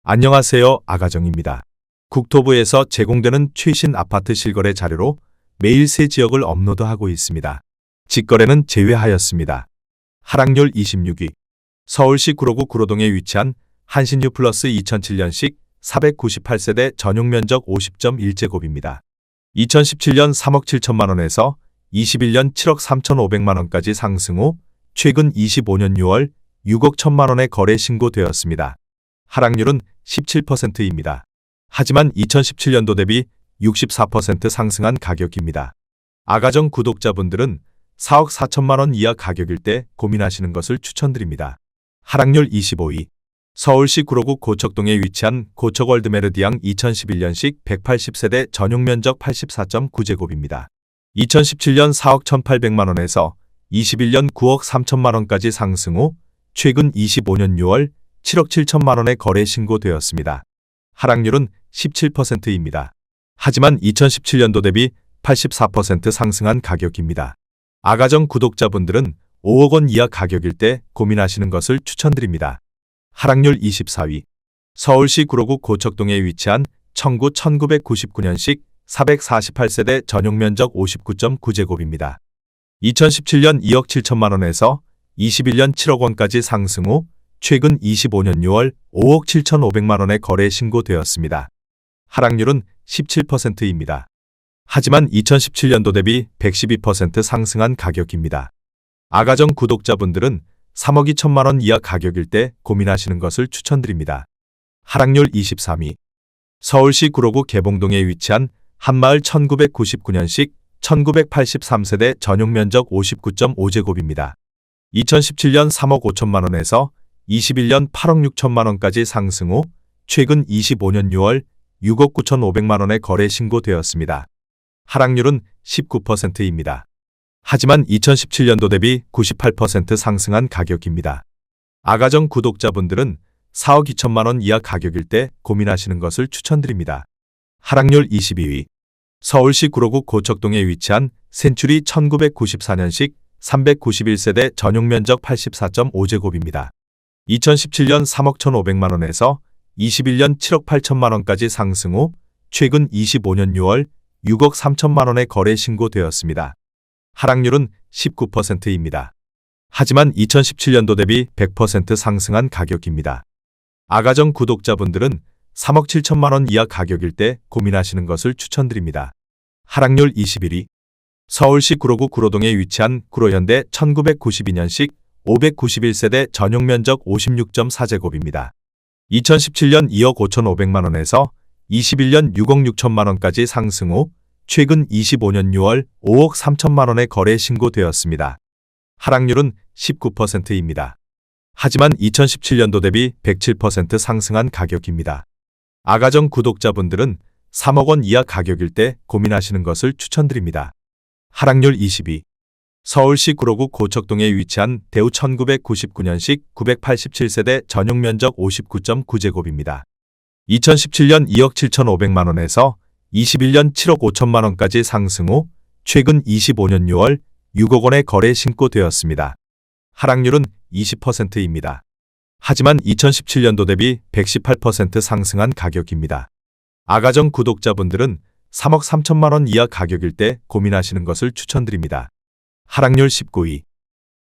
안녕하세요. 아가정입니다. 국토부에서 제공되는 최신 아파트 실거래 자료로 매일 새 지역을 업로드하고 있습니다. 직거래는 제외하였습니다. 하락률 26위. 서울시 구로구 구로동에 위치한 한신유 플러스 2007년식 498세대 전용 면적 50.1제곱입니다. 2017년 3억 7천만 원에서 21년 7억 3천5백만 원까지 상승 후 최근 25년 6월 6억 1천만 원에 거래 신고되었습니다. 하락률은 17%입니다. 하지만 2017년도 대비 64% 상승한 가격입니다. 아가정 구독자분들은 4억 4천만 원 이하 가격일 때 고민하시는 것을 추천드립니다. 하락률 25위. 서울시 구로구 고척동에 위치한 고척 월드메르디앙 2011년식 180세대 전용 면적 84.9제곱입니다. 2017년 4억 1,800만 원에서 21년 9억 3천만 원까지 상승 후 최근 25년 6월 7억 7천만 원에 거래 신고되었습니다. 하락률은 17%입니다. 하지만 2017년도 대비 84% 상승한 가격입니다. 아가정 구독자분들은 5억 원 이하 가격일 때 고민하시는 것을 추천드립니다. 하락률 24위. 서울시 구로구 고척동에 위치한 청구 1999년식 448세대 전용 면적 59.9제곱입니다. 2017년 2억 7천만 원에서 21년 7억 원까지 상승 후 최근 25년 6월 5억 7천5백만 원에 거래 신고되었습니다. 하락률은 17%입니다. 하지만 2017년도 대비 112% 상승한 가격입니다. 아가정 구독자분들은 3억 2천만 원 이하 가격일 때 고민하시는 것을 추천드립니다. 하락률 23위. 서울시 구로구 개봉동에 위치한 한마을 1999년식 1983세대 전용 면적 59.5제곱입니다. 2017년 3억 5천만 원에서 21년 8억 6천만 원까지 상승 후 최근 25년 6월 6억 9천5백만 원에 거래 신고되었습니다. 하락률은 19%입니다. 하지만 2017년도 대비 98% 상승한 가격입니다. 아가정 구독자분들은 4억 2천만 원 이하 가격일 때 고민하시는 것을 추천드립니다. 하락률 22위. 서울시 구로구 고척동에 위치한 센츄리 1994년식 391세대 전용 면적 84.5제곱입니다. 2017년 3억 1,500만 원에서 21년 7억 8천만 원까지 상승 후 최근 25년 6월 6억 3천만 원에 거래 신고되었습니다. 하락률은 19%입니다. 하지만 2017년도 대비 100% 상승한 가격입니다. 아가정 구독자분들은 3억 7천만 원 이하 가격일 때 고민하시는 것을 추천드립니다. 하락률 21위. 서울시 구로구 구로동에 위치한 구로현대 1992년식 591세대 전용 면적 56.4제곱입니다. 2017년 2억 5천5백만 원에서 21년 6억 6천만 원까지 상승 후 최근 25년 6월 5억 3천만 원에 거래 신고되었습니다. 하락률은 19%입니다. 하지만 2017년도 대비 107% 상승한 가격입니다. 아가정 구독자분들은 3억 원 이하 가격일 때 고민하시는 것을 추천드립니다. 하락률 20위. 서울시 구로구 고척동에 위치한 대우 1999년식 987세대 전용 면적 59.9제곱입니다. 2017년 2억 7천5백만 원에서 21년 7억 5천만 원까지 상승 후 최근 25년 6월 6억 원에 거래 신고되었습니다. 하락률은 20%입니다. 하지만 2017년도 대비 118% 상승한 가격입니다. 아가정 구독자분들은 3억 3천만 원 이하 가격일 때 고민하시는 것을 추천드립니다. 하락률 19위.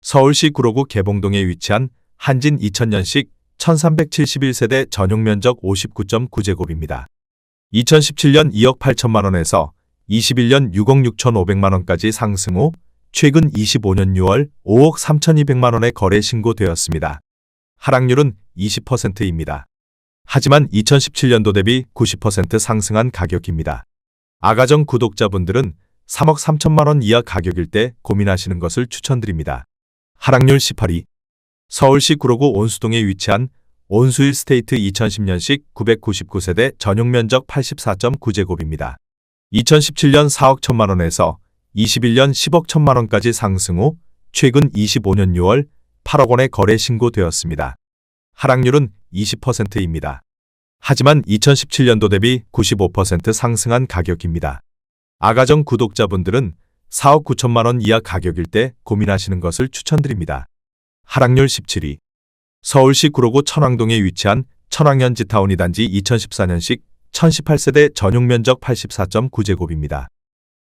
서울시 구로구 개봉동에 위치한 한진 2000년식 1371세대 전용 면적 59.9제곱입니다. 2017년 2억 8천만 원에서 21년 6억 6천5백만 원까지 상승 후 최근 25년 6월 5억 3천2백만 원에 거래 신고되었습니다. 하락률은 20%입니다. 하지만 2017년도 대비 90% 상승한 가격입니다. 아가정 구독자분들은 3억 3천만 원 이하 가격일 때 고민하시는 것을 추천드립니다. 하락률 18위. 서울시 구로구 온수동에 위치한 온수일 스테이트 2010년식 999세대 전용 면적 84.9제곱입니다. 2017년 4억 1천만 원에서 21년 10억 1천만 원까지 상승 후 최근 25년 6월 8억 원에 거래 신고되었습니다. 하락률은 20%입니다. 하지만 2017년도 대비 95% 상승한 가격입니다. 아가정 구독자분들은 4억 9천만 원 이하 가격일 때 고민하시는 것을 추천드립니다. 하락률 17위. 서울시 구로구 천왕동에 위치한 천왕현 지타운 2단지 2014년식 1018세대 전용 면적 84.9제곱입니다.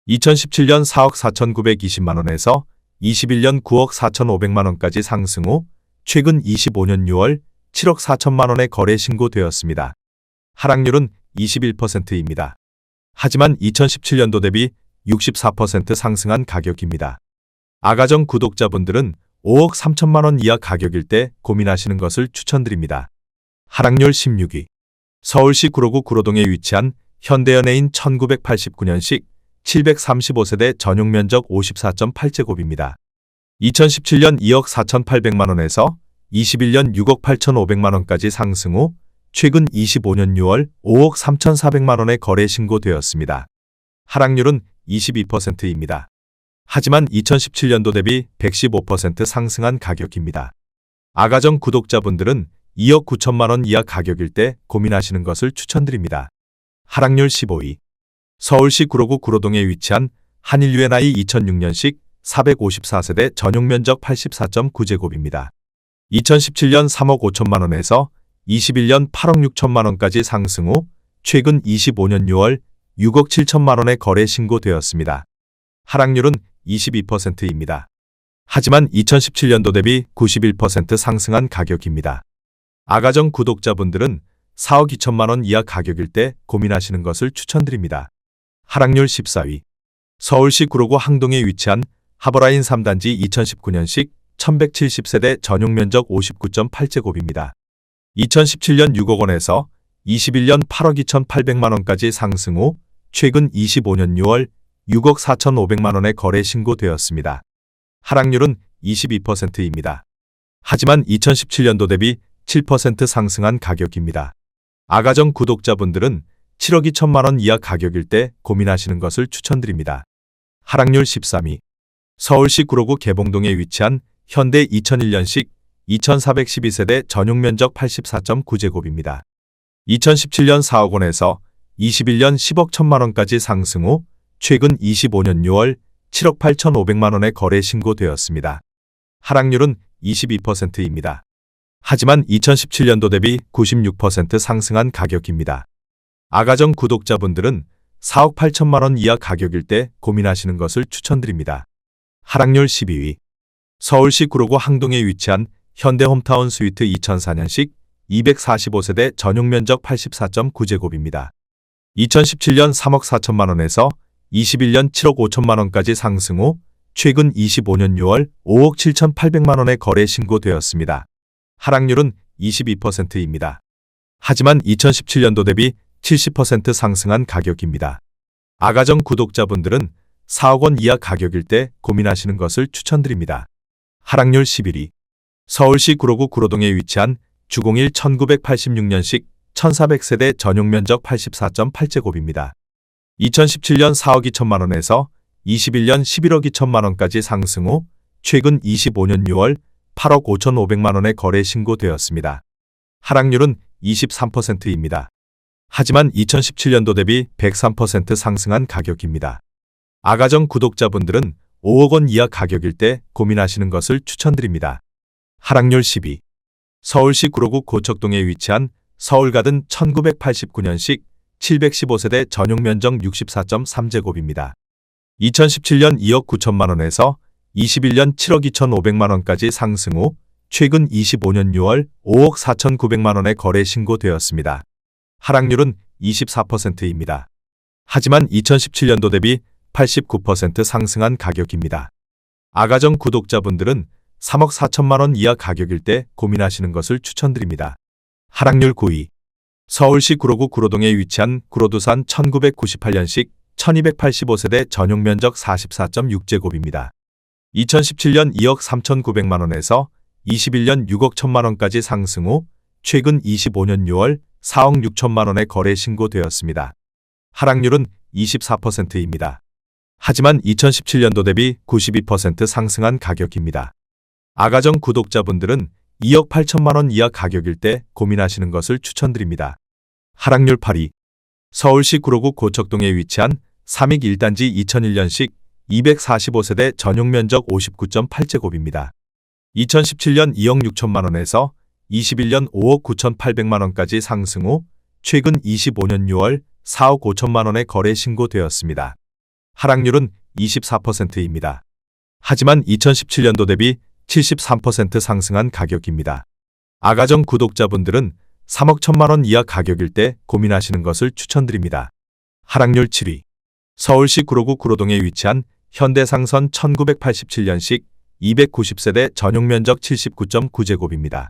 2017년 4억 4,920만원에서 21년 9억 4,500만원까지 상승 후 최근 25년 6월 7억 4천만원에 거래 신고되었습니다. 하락률은 21%입니다. 하지만 2017년도 대비 64% 상승한 가격입니다. 아가정 구독자분들은 5억 3천만원 이하 가격일 때 고민하시는 것을 추천드립니다. 하락률 16위. 서울시 구로구 구로동에 위치한 현대연예인 1989년식 735세대 전용 면적 54.8제곱입니다. 2017년 2억 4,800만원에서 21년 6억 8,500만원까지 상승 후 최근 25년 6월 5억 3,400만원에 거래 신고되었습니다. 하락률은 22%입니다. 하지만 2017년도 대비 115% 상승한 가격입니다. 아가정 구독자분들은 2억 9천만원 이하 가격일 때 고민하시는 것을 추천드립니다. 하락률 15위. 서울시 구로구 구로동에 위치한 한일 U&I 2006년식 454세대 전용 면적 84.9제곱입니다. 2017년 3억 5천만원에서 21년 8억 6천만원까지 상승 후 최근 25년 6월 6억 7천만원에 거래 신고되었습니다. 하락률은 22%입니다. 하지만 2017년도 대비 91% 상승한 가격입니다. 아가정 구독자분들은 4억 2천만원 이하 가격일 때 고민하시는 것을 추천드립니다. 하락률 14위. 서울시 구로구 항동에 위치한 하버라인 3단지 2019년식 1170세대 전용 면적 59.8제곱입니다. 2017년 6억 원에서 21년 8억 2,800만원까지 상승 후 최근 25년 6월 6억 4,500만원에 거래 신고되었습니다. 하락률은 22%입니다. 하지만 2017년도 대비 7% 상승한 가격입니다. 아가정 구독자분들은 7억 2천만원 이하 가격일 때 고민하시는 것을 추천드립니다. 하락률 13위. 서울시 구로구 개봉동에 위치한 현대 2001년식 2412세대 전용 면적 84.9제곱입니다. 2017년 4억 원에서 21년 10억 1천만원까지 상승 후 최근 25년 6월 7억 8,500만원에 거래 신고되었습니다. 하락률은 22%입니다. 하지만 2017년도 대비 96% 상승한 가격입니다. 아가정 구독자분들은 4억 8천만원 이하 가격일 때 고민하시는 것을 추천드립니다. 하락률 12위. 서울시 구로구 항동에 위치한 현대홈타운 스위트 2004년식 245세대 전용 면적 84.9제곱입니다. 2017년 3억 4천만원에서 21년 7억 5천만원까지 상승 후 최근 25년 6월 5억 7,800만원에 거래 신고되었습니다. 하락률은 22%입니다. 하지만 2017년도 대비 70% 상승한 가격입니다. 아가정 구독자분들은 4억 원 이하 가격일 때 고민하시는 것을 추천드립니다. 하락률 11위. 서울시 구로구 구로동에 위치한 주공일 1986년식 1400세대 전용 면적 84.8제곱입니다. 2017년 4억 2천만원에서 21년 11억 2천만원까지 상승 후 최근 25년 6월 8억 5,500만원에 거래 신고되었습니다. 하락률은 23%입니다. 하지만 2017년도 대비 103% 상승한 가격입니다. 아가정 구독자분들은 5억 원 이하 가격일 때 고민하시는 것을 추천드립니다. 하락률 10위. 서울시 구로구 고척동에 위치한 서울가든 1989년식 715세대 전용 면적 64.3제곱입니다. 2017년 2억 9천만원에서 21년 7억 2,500만원까지 상승 후 최근 25년 6월 5억 4,900만원에 거래 신고되었습니다. 하락률은 24%입니다. 하지만 2017년도 대비 89% 상승한 가격입니다. 아가정 구독자분들은 3억 4천만원 이하 가격일 때 고민하시는 것을 추천드립니다. 하락률 9위. 서울시 구로구 구로동에 위치한 구로두산 1998년식 1285세대 전용 면적 44.6제곱입니다. 2017년 2억 3,900만원에서 21년 6억 1천만원까지 상승 후 최근 25년 6월 4억 6천만원에 거래 신고되었습니다. 하락률은 24%입니다. 하지만 2017년도 대비 92% 상승한 가격입니다. 아가정 구독자분들은 2억 8천만원 이하 가격일 때 고민하시는 것을 추천드립니다. 하락률 8위. 서울시 구로구 고척동에 위치한 삼익 1단지 2001년식 245세대 전용 면적 59.8제곱입니다. 2017년 2억 6천만원에서 21년 5억 9,800만 원까지 상승 후 최근 25년 6월 4억 5천만 원의 거래 신고되었습니다. 하락률은 24%입니다. 하지만 2017년도 대비 73% 상승한 가격입니다. 아가정 구독자분들은 3억 1천만 원 이하 가격일 때 고민하시는 것을 추천드립니다. 하락률 7위. 서울시 구로구 구로동에 위치한 현대상선 1987년식 290세대 전용 면적 79.9제곱입니다.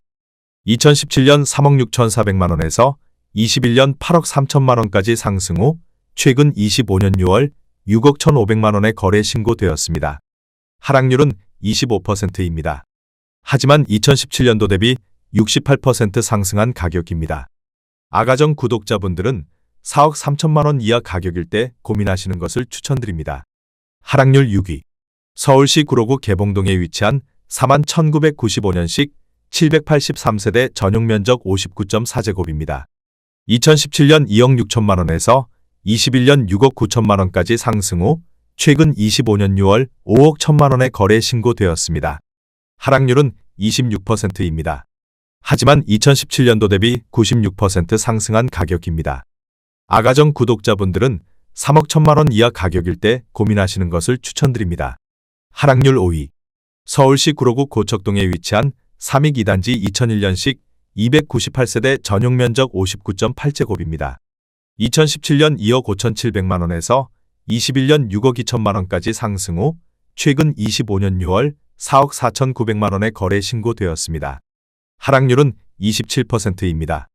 2017년 3억 6,400만 원에서 21년 8억 3천만 원까지 상승 후 최근 25년 6월 6억 1,500만 원의 거래 신고되었습니다. 하락률은 25%입니다. 하지만 2017년도 대비 68% 상승한 가격입니다. 아가정 구독자분들은 4억 3천만 원 이하 가격일 때 고민하시는 것을 추천드립니다. 하락률 6위. 서울시 구로구 개봉동에 위치한 41,995년식 783세대 전용 면적 59.4제곱입니다. 2017년 2억 6천만 원에서 21년 6억 9천만 원까지 상승 후 최근 25년 6월 5억 1천만 원의 거래 신고되었습니다. 하락률은 26%입니다. 하지만 2017년도 대비 96% 상승한 가격입니다. 아가정 구독자분들은 3억 1천만 원 이하 가격일 때 고민하시는 것을 추천드립니다. 하락률 5위. 서울시 구로구 고척동에 위치한 3익 2단지 2001년식 298세대 전용 면적 59.8제곱입니다. 2017년 2억 5,700만 원에서 21년 6억 2천만 원까지 상승 후 최근 25년 6월 4억 4,900만 원의 거래 신고되었습니다. 하락률은 27%입니다.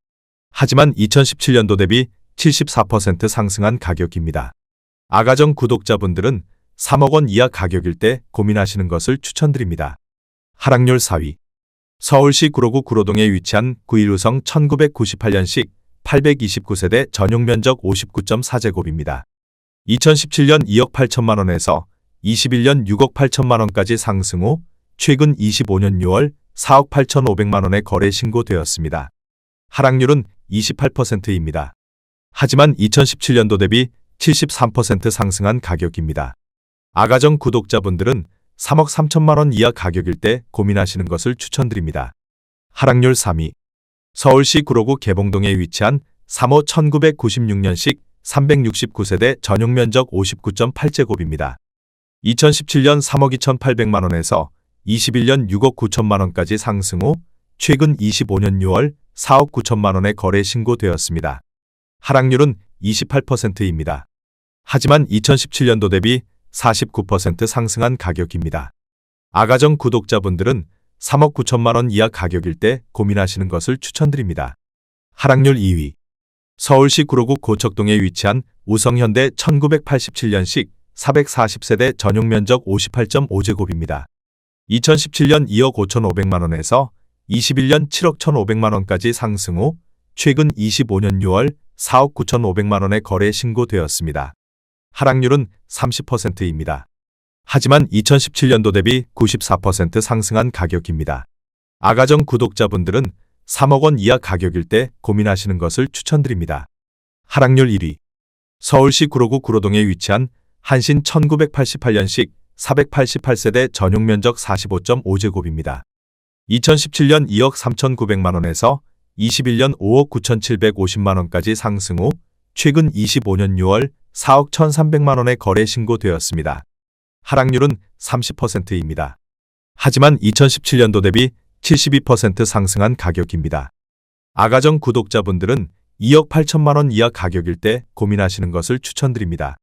하지만 2017년도 대비 74% 상승한 가격입니다. 아가정 구독자분들은 3억 원 이하 가격일 때 고민하시는 것을 추천드립니다. 하락률 4위. 서울시 구로구 구로동에 위치한 9.15성 1998년식 829세대 전용 면적 59.4제곱입니다. 2017년 2억 8천만 원에서 21년 6억 8천만 원까지 상승 후 최근 25년 6월 4억 8,500만 원의 거래 신고되었습니다. 하락률은 28%입니다. 하지만 2017년도 대비 73% 상승한 가격입니다. 아가정 구독자분들은 3억 3천만 원 이하 가격일 때 고민하시는 것을 추천드립니다. 하락률 3위. 서울시 구로구 개봉동에 위치한 3호 1996년식 369세대 전용 면적 59.8제곱입니다. 2017년 3억 2,800만 원에서 21년 6억 9천만 원까지 상승 후 최근 25년 6월 4억 9천만 원의 거래 신고되었습니다. 하락률은 28%입니다. 하지만 2017년도 대비 49% 상승한 가격입니다. 아가정 구독자분들은 3억 9천만 원 이하 가격일 때 고민하시는 것을 추천드립니다. 하락률 2위. 서울시 구로구 고척동에 위치한 우성현대 1987년식 440세대 전용 면적 58.5제곱입니다. 2017년 2억 5,500만 원에서 21년 7억 1,500만 원까지 상승 후 최근 25년 6월 4억 9,500만 원의 거래 신고되었습니다. 하락률은 30%입니다. 하지만 2017년도 대비 94% 상승한 가격입니다. 아가정 구독자분들은 3억 원 이하 가격일 때 고민하시는 것을 추천드립니다. 하락률 1위. 서울시 구로구 구로동에 위치한 한신 1988년식 488세대 전용 면적 45.5제곱입니다. 2017년 2억 3,900만 원에서 21년 5억 9,750만 원까지 상승 후 최근 25년 6월 4억 1,300만 원의 거래 신고되었습니다. 하락률은 30%입니다. 하지만 2017년도 대비 72% 상승한 가격입니다. 아가정 구독자분들은 2억 8천만 원 이하 가격일 때 고민하시는 것을 추천드립니다.